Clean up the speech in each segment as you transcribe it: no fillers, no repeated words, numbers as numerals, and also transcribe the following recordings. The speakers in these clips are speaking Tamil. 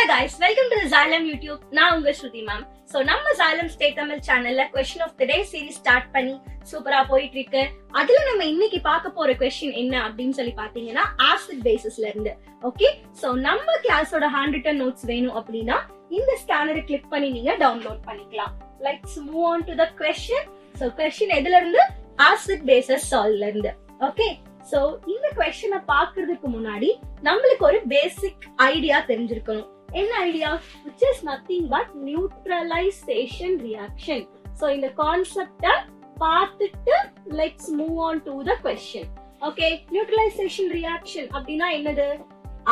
Hello guys, welcome to the Xylem YouTube. நான் உங்க ஸ்ருதி மேம். So நம்ம Xylem State Tamil சேனல்ல question of the day series start பண்ணி சூப்பரா போயிட்டு இருக்கு. அதுல நம்ம இன்னைக்கு பார்க்க போற question என்ன அப்படின்னு சொல்லி பாத்தீங்கன்னா acid basesல இருந்து. ஓகே, so நம்ம கிளாஸோட ஹேண்ட் ரிட்டன் நோட்ஸ் வேணும் அப்படின்னா இந்த ஸ்கேனரை கிளிக் பண்ணி நீங்க டவுன்லோட் பண்ணிக்கலாம். Let's move on to the question. So question எதுல இருந்து? Acid bases solveல இருந்து. ஓகே, சோ இந்த क्वेश्चனை பார்க்கிறதுக்கு முன்னாடி நம்மளுக்கு ஒரு பேசிக் ஐடியா தெரிஞ்சிருக்கணும். என்ன idea? which is nothing but neutralization reaction. So இந்த கான்செப்ட பார்த்துட்டு let's move on to the question. Okay, neutralization reaction அப்படினா என்னது?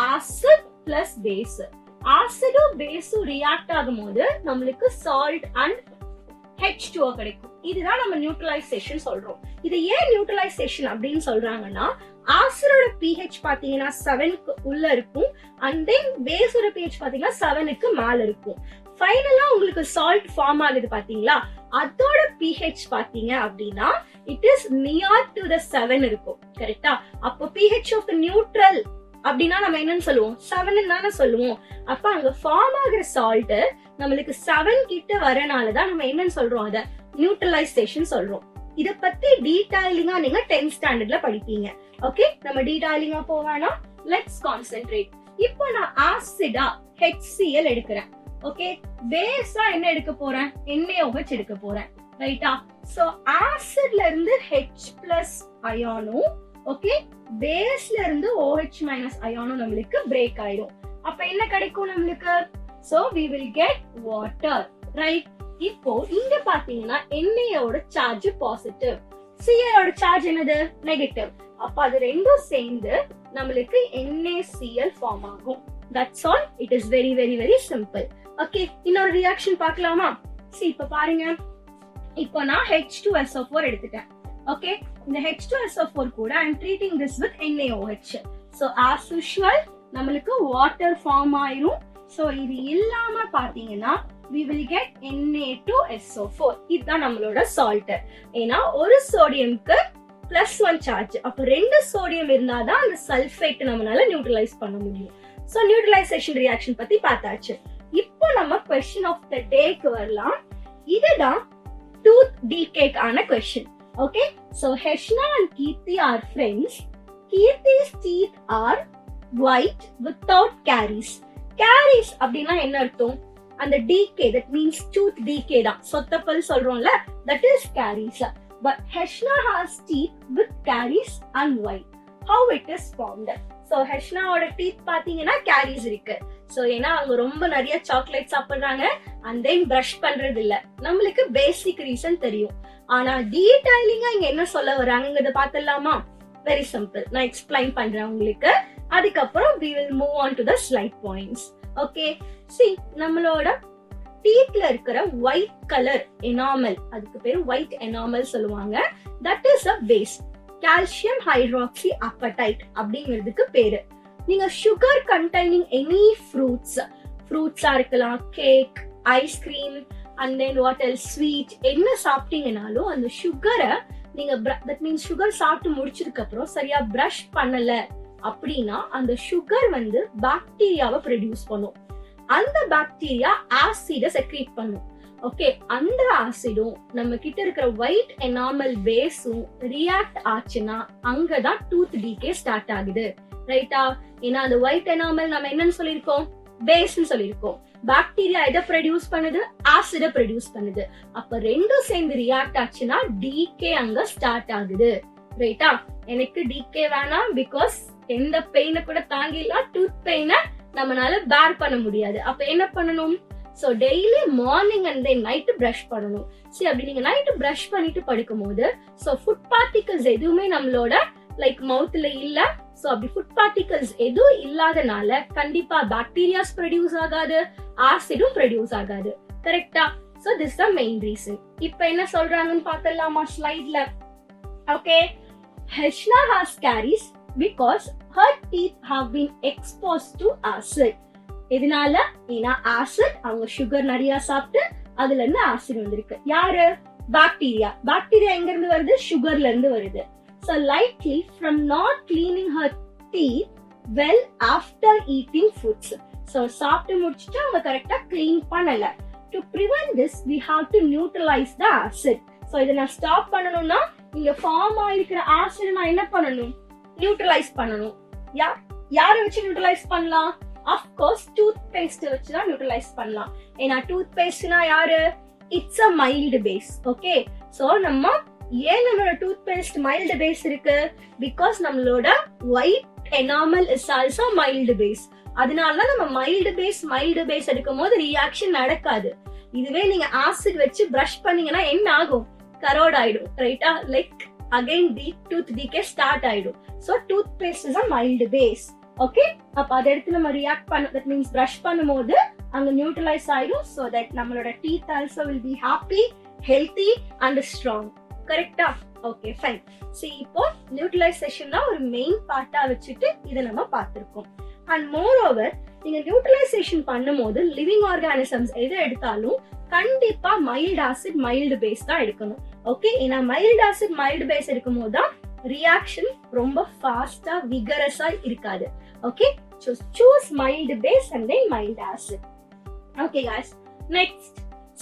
acid plus base. ஆசிடும் பேஸும் ரியாக்ட் ஆகும்போது நம்மளுக்கு salt and H2O கிடைக்கும். இதுதான் நம்ம நியூட்ரலைசேஷன் சொல்றோம். இது ஏன் நியூட்ரலைசேஷன் அப்படின்னு சொல்றாங்கன்னா, ஆசிடோட pH பாத்தீங்கன்னா 7க்கு உள்ள இருக்கும், and then பேஸோட pH பாத்தீங்கன்னா 7க்கு மேல இருக்கும். ஃபைனலா உங்களுக்கு சால்ட் ஃபார்ம் ஆகுது பாத்தீங்களா, அதோட pH பாத்தீங்க அப்படின்னா it is near to the 7 இருக்கும். கரெக்டா? அப்போ pH ஆஃப் தி நியூட்ரல் அப்படின்னா நம்ம என்னன்னு சொல்லுவோம்? 7 தானே சொல்லுவோம். அப்ப அங்க ஃபார்ம் ஆகுற சால்ட் நம்மளுக்கு 7 கிட்ட வரனாலதான் நம்ம என்னன்னு சொல்றோம்? அத நியூட்ரலைசேஷன் சொல்றோம். இத பத்தி டீடைலிங்கா நீங்க 10th ஸ்டாண்டர்ட்ல படிப்பீங்க. ஓகே, நம்ம டீடைலிங்கா போவானா? Let's concentrate. இப்போ நான் ஆசிடா HCl எடுக்கிறேன். ஓகே, பேஸா என்ன எடுக்க போறேன்? NaOH எடுக்க போறேன். ரைட்டா? சோ ஆசிட்ல இருந்து H+ அயானும், ஓகே, பேஸ்ல இருந்து OH- அயானும் நம்மளுக்கு பிரேக் ஆயிடும். அப்ப என்ன கிடைக்கும் நம்மளுக்கு? So we will get water, right? இப்போ இங்க பாத்தீங்கன்னா Na-யோட சார்ஜ் பாசிட்டிவ், Cl ஓட சார்ஜ் என்னது? நெகட்டிவ். அப்ப அது ரெண்டும் சேர்ந்து நம்மளுக்கு NaCl ஃபார்ம் ஆகும். That's all. It is very very very simple. Okay, இன்னொரு ரியாக்ஷன் பார்க்கலாமா? See, இப்ப பாருங்க, இப்போ நான் H2SO4 எடுத்துட்டேன். ஓகே, இந்த H2SO4 கூட I am treating this with NaOH. So as usual நம்மளுக்கு வாட்டர் ஃபார்ம் ஆயிரும். சோ இது இல்லாம பாத்தீங்கன்னா we will get Na2SO4. இதுதான் நம்மளோட சால்ட். ஏன்னா ஒரு சோடியம்க்கு +1 சார்ஜ், அப்ப 2 சோடியம் இருந்தாதான் அந்த சல்ஃபேட் நம்மளால நியூட்ரலைஸ் பண்ண முடியும். சோ நியூட்ரலைசேஷன் ரியாக்ஷன் பத்தி பார்த்தாச்சு. இப்போ நம்ம क्वेश्चन ஆஃப் தி டேக்கு வரலாம். இதுதான் டூத் டீகேக் ஆன question. Okay, so Heshna and Kirti are friends. Kirti's teeth are white without caries. Caries அப்படினா என்ன அர்த்தம்? அந்த decay, that means tooth decay தான். சொத்தப்பல் சொல்றோம்ல, that is caries. But Heshna has teeth with caries and white. How it is formed? So Heshna ஓட teeth பாத்தீங்கன்னா caries இருக்கு. So ஏன்னா அவங்க ரொம்ப நிறைய சாக்லேட் சாப்பிடுறாங்க and then brush பண்றது இல்ல. நம்மளுக்கு பேசிக் ரீசன் தெரியும். ஆனா டீடைலிங்கா இங்க என்ன சொல்ல வராங்கங்கறத பார்த்தலாமா? வெரி சிம்பிள், நான் எக்ஸ்பிளைன் பண்றேன் உங்களுக்கு. அதுக்கப்புறம் we will move on to the slide points. Okay, see, நம்மளோட டீத்ல இருக்கிற ஒயிட் கலர் எனாமல், அதுக்கு பேரு ஒயிட் எனாமல் சொல்லுவாங்க. That is a base. Calcium hydroxy appetite அப்படிங்கிறதுக்கு பேரு. நீங்க சுகர் கண்டெய்னிங் எனி ஃப்ரூட்ஸா இருக்கலாம், cake, ice cream, and then what else, sweet, என்ன சாப்பிட்டீங்கனாலும் அந்த சுகரை நீங்க தட் மீன்ஸ் சுகர் சாப்பிட்டு முடிச்சதுக்கு அப்புறம் சரியா பிரஷ் பண்ணல அப்படின்னா அந்த சுகர் வந்து பாக்டீரியாவை ப்ரொடியூஸ் பண்ணும். அந்த பாக்டீரியா ஆசிட செக்ரீட் பண்ணும். ஓகே, அந்த ஆசிடும் நம்ம கிட்ட இருக்கிற ஒயிட் எனாமல் பேஸும் ரியாக்ட் ஆச்சுன்னா அங்கதான் டூத் டீகே ஸ்டார்ட் ஆகுது. ரைட்டா? ஏன்னா அந்த ஒயிட் எனாமல் நம்ம என்னன்னு சொல்லிருக்கோம்? பேஸ்ன்னு சொல்லிருக்கோம். பாக்டீரியா எதை ப்ரொடியூஸ் பண்ணுது? ஆசிட ப்ரொடியூஸ் பண்ணுது. அப்ப ரெண்டும் சேர்ந்து ரியாக்ட் ஆச்சுன்னா டீகே அங்க ஸ்டார்ட் ஆகுது. ரைட்டா? எனக்கு டீகே வேணாம், பிகாஸ் எந்த பெயினை கூட தாங்கிடலாம், டூத் பெயினை நம்மளால பேர் பண்ண முடியாது. அப்ப என்ன பண்ணணும்? So daily morning and then night brush பண்ணணும். சரி, அப்படி நீங்க நைட் பிரஷ் பண்ணிட்டு படுக்கும் போது சோ ஃபுட் பார்ட்டிகல்ஸ் எதுவுமே நம்மளோட லைக் மவுத்ல இல்ல. சோ அப்படி ஃபுட் பார்ட்டிகல்ஸ் எதுவும் இல்லாதனால கண்டிப்பா பாக்டீரியாஸ் ப்ரொடியூஸ் ஆகாது, ஆசிடும் ப்ரொடியூஸ் ஆகாது. கரெக்டா? So this the main reason. இப்போ என்ன சொல்றாங்கன்னு பார்த்தலாமா ஸ்லைட்ல? Okay, Heshna has caries because her teeth have been exposed to acid. இதனால ஏன்னா ஆசிட், அவங்க சுகர் நிறைய சாப்பிட்டு அதுல இருந்து ஆசிட் வந்திருக்கு. யாரு? பாக்டீரியா. பாக்டீரியா எங்க இருந்து வருது? சுகர்ல இருந்து வருது. So likely from not cleaning her teeth well after eating foods. So சாப்பிட்டு முடிச்சிட்டு அவங்க கரெக்டா க்ளீன் பண்ணல. To prevent this we have to neutralize the acid. So இத நான் ஸ்டாப் பண்ணனும்னா இங்க ஃபார்ம் ஆயிருக்கிற ஆசிட் நான் என்ன பண்ணனும்? நியூட்ரலைஸ் பண்ணனும். யாரை வச்சு நியூட்ரலைஸ் பண்ணலாம்? of course டூத் பேஸ்ட் வச்சு தான் நியூட்ரலைஸ் பண்ணலாம். ஏன்னா டூத் பேஸ்ட்னா யாரு? It's a mild base. Okay, so ஏன் நம்மளோட டூத் பேஸ்ட் மைல்டு பேஸ் இருக்கு? பிகாஸ் நம்மளோட white enamel is also mild base. அதனால நம்ம மைல்டு பேஸ் எடுக்கும் போது ரியாக்ஷன் நடக்காது. இதுவே நீங்க ஆசிட் வச்சு பிரஷ் பண்ணீங்கன்னா என்ன ஆகும்? கரோட் ஆயிடும், ரைட்டா? Like again tooth decay start ஆயிடும். So toothpaste is a mild base. Okay, அப்ப அதை எடுத்து நம்ம ரியாக்ட் பண்ண, தட் மீன்ஸ் பிரஷ் பண்ணும்போது அங்க நியூட்ரலைஸ் ஆயிடும். சோ தட் நம்மளோட teeth also will be happy, healthy and strong. கரெக்டா? Okay, fine. சோ இப்போ நியூட்ரலைசேஷன் ஒரு மெயின் பார்ட்டா வச்சுட்டு இதை நம்ம பார்த்திருக்கோம். அண்ட் மோர் ஓவர், நீங்க நியூட்ரலைசேஷன் பண்ணும்போது லிவிங் ஆர்கானிசம்ஸ் எது எடுத்தாலும் கண்டிப்பா மைல்டு ஆசிட் மைல்டு பேஸ் தான் எடுக்கணும். ஓகே, ஏன்னா மைல்டு ஆசிட் மைல்டு பேஸ் எடுக்கும் போது தான் ரியாக்ஷன் ரொம்ப ஃபாஸ்டா விகரஸா இருக்காது. Okay, choose mild base and then mild acid. Okay guys, next.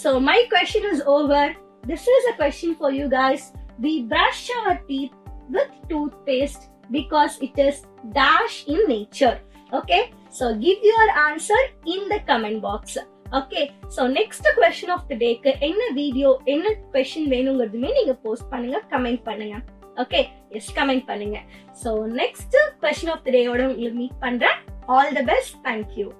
So my question is over. This is a question for you guys. We brush our teeth with toothpaste because it is dash in nature. Okay, so give your answer in the comment box. Okay, so next question of the day க்கு என்ன வீடியோ என்ன question வேணும்ங்கறதுமே நீங்க போஸ்ட் பண்ணுங்க, கமெண்ட் பண்ணுங்க. Okay, yes, கமெண்ட் பண்ணுங்க. So next question of the day ஓட உங்களுக்கு மீட் பண்றேன். All the best. Thank you.